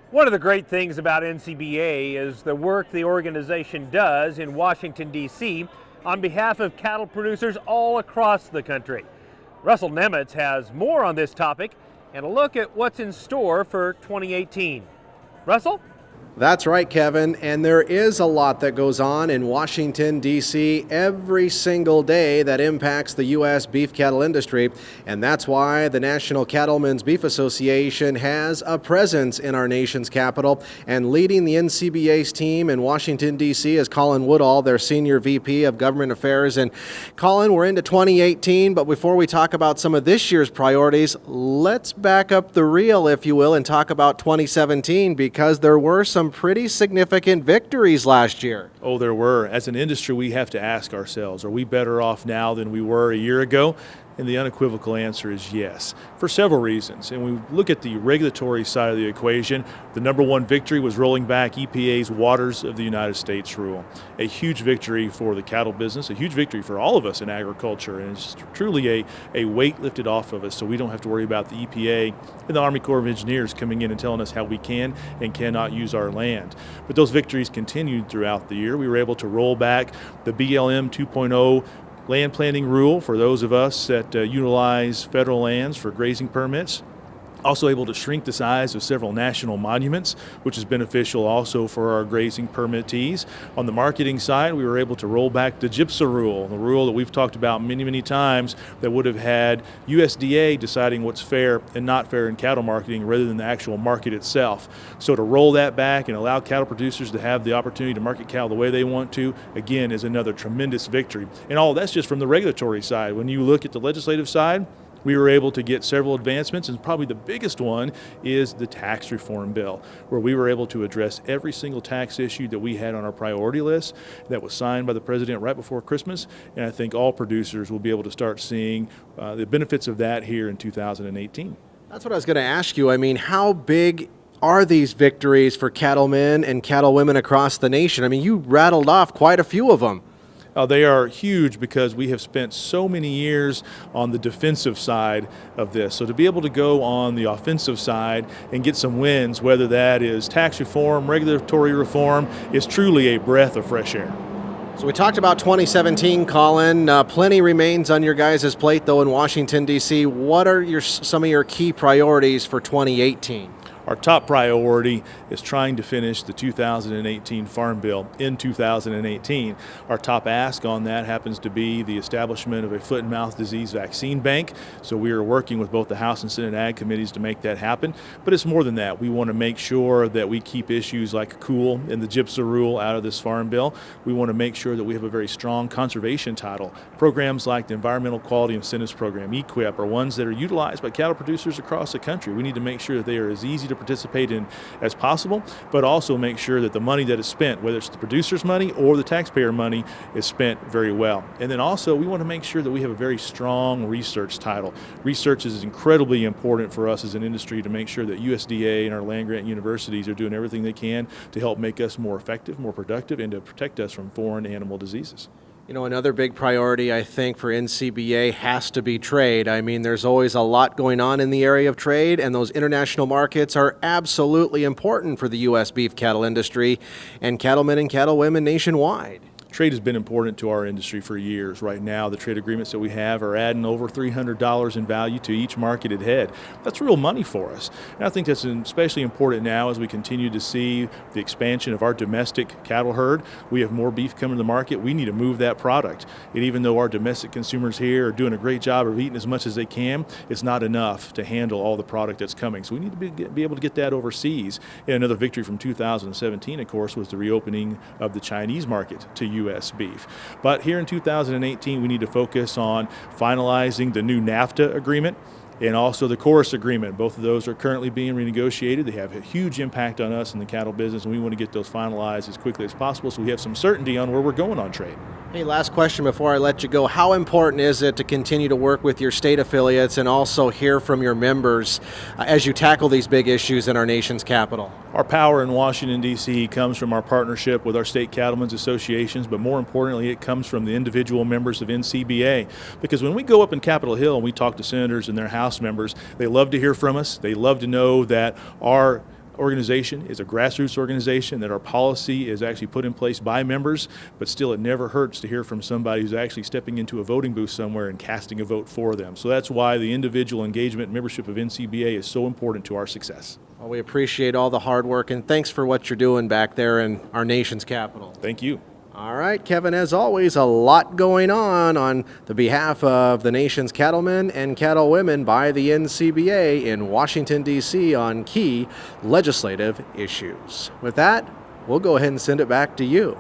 One of the great things about NCBA is the work the organization does in Washington, D.C. on behalf of cattle producers all across the country. Russell Nemitz has more on this topic and a look at what's in store for 2018. Russell? That's right, Kevin, and there is a lot that goes on in Washington, D.C. every single day that impacts the U.S. beef cattle industry, and that's why the National Cattlemen's Beef Association has a presence in our nation's capital, and leading the NCBA's team in Washington, D.C. is Colin Woodall, their Senior VP of Government Affairs. And Colin, we're into 2018, but before we talk about some of this year's priorities, let's back up the reel, if you will, and talk about 2017, because there were some pretty significant victories last year. Oh, there were. As an industry, we have to ask ourselves, are we better off now than we were a year ago? And the unequivocal answer is yes, for several reasons. And we look at the regulatory side of the equation. The number one victory was rolling back EPA's Waters of the United States rule. A huge victory for the cattle business, a huge victory for all of us in agriculture, and it's truly a weight lifted off of us so we don't have to worry about the EPA and the Army Corps of Engineers coming in and telling us how we can and cannot use our land. But those victories continued throughout the year. We were able to roll back the BLM 2.0 land planning rule for those of us that utilize federal lands for grazing permits. Also able to shrink the size of several national monuments, which is beneficial also for our grazing permittees. On the marketing side, we were able to roll back the GIPSA rule, the rule that we've talked about many, many times that would have had USDA deciding what's fair and not fair in cattle marketing rather than the actual market itself. So to roll that back and allow cattle producers to have the opportunity to market cattle the way they want to, again, is another tremendous victory. And all that's just from the regulatory side. When you look at the legislative side, we were able to get several advancements, and probably the biggest one is the tax reform bill, where we were able to address every single tax issue that we had on our priority list that was signed by the president right before Christmas, and I think all producers will be able to start seeing the benefits of that here in 2018. That's what I was going to ask you. I mean, how big are these victories for cattlemen and cattlewomen across the nation? I mean, you rattled off quite a few of them. They are huge because we have spent so many years on the defensive side of this. So to be able to go on the offensive side and get some wins, whether that is tax reform, regulatory reform, is truly a breath of fresh air. So we talked about 2017, Colin. Plenty remains on your guys' plate, though, in Washington, D.C. What are some of your key priorities for 2018? Our top priority is trying to finish the 2018 Farm Bill in 2018. Our top ask on that happens to be the establishment of a foot and mouth disease vaccine bank. So we are working with both the House and Senate Ag committees to make that happen. But it's more than that. We want to make sure that we keep issues like cool and the GIPSA rule out of this Farm Bill. We want to make sure that we have a very strong conservation title. Programs like the Environmental Quality Incentives Program, EQIP, are ones that are utilized by cattle producers across the country. We need to make sure that they are as easy to participate in as possible, but also make sure that the money that is spent, whether it's the producer's money or the taxpayer money, is spent very well. And then also we want to make sure that we have a very strong research title. Research is incredibly important for us as an industry to make sure that USDA and our land-grant universities are doing everything they can to help make us more effective, more productive, and to protect us from foreign animal diseases. You know, another big priority, I think, for NCBA has to be trade. I mean, there's always a lot going on in the area of trade, and those international markets are absolutely important for the U.S. beef cattle industry and cattlemen and cattlewomen nationwide. Trade has been important to our industry for years. Right now, the trade agreements that we have are adding over $300 in value to each marketed head. That's real money for us. And I think that's especially important now as we continue to see the expansion of our domestic cattle herd. We have more beef coming to the market. We need to move that product. And even though our domestic consumers here are doing a great job of eating as much as they can, it's not enough to handle all the product that's coming. So we need to be able to get that overseas. And another victory from 2017, of course, was the reopening of the Chinese market to U.S. beef. But here in 2018, we need to focus on finalizing the new NAFTA agreement and also the Chorus agreement. Both of those are currently being renegotiated. They have a huge impact on us in the cattle business, and we want to get those finalized as quickly as possible so we have some certainty on where we're going on trade. Hey, last question before I let you go. How important is it to continue to work with your state affiliates and also hear from your members as you tackle these big issues in our nation's capital? Our power in Washington, D.C. comes from our partnership with our state cattlemen's associations, but more importantly, it comes from the individual members of NCBA. Because when we go up in Capitol Hill and we talk to senators and their House members, they love to hear from us. They love to know that our organization is a grassroots organization, that our policy is actually put in place by members, but still it never hurts to hear from somebody who's actually stepping into a voting booth somewhere and casting a vote for them. So that's why the individual engagement and membership of NCBA is so important to our success. Well, we appreciate all the hard work, and thanks for what you're doing back there in our nation's capital. Thank you. All right, Kevin, as always, a lot going on the behalf of the nation's cattlemen and cattlewomen by the NCBA in Washington, D.C. on key legislative issues. With that, we'll go ahead and send it back to you.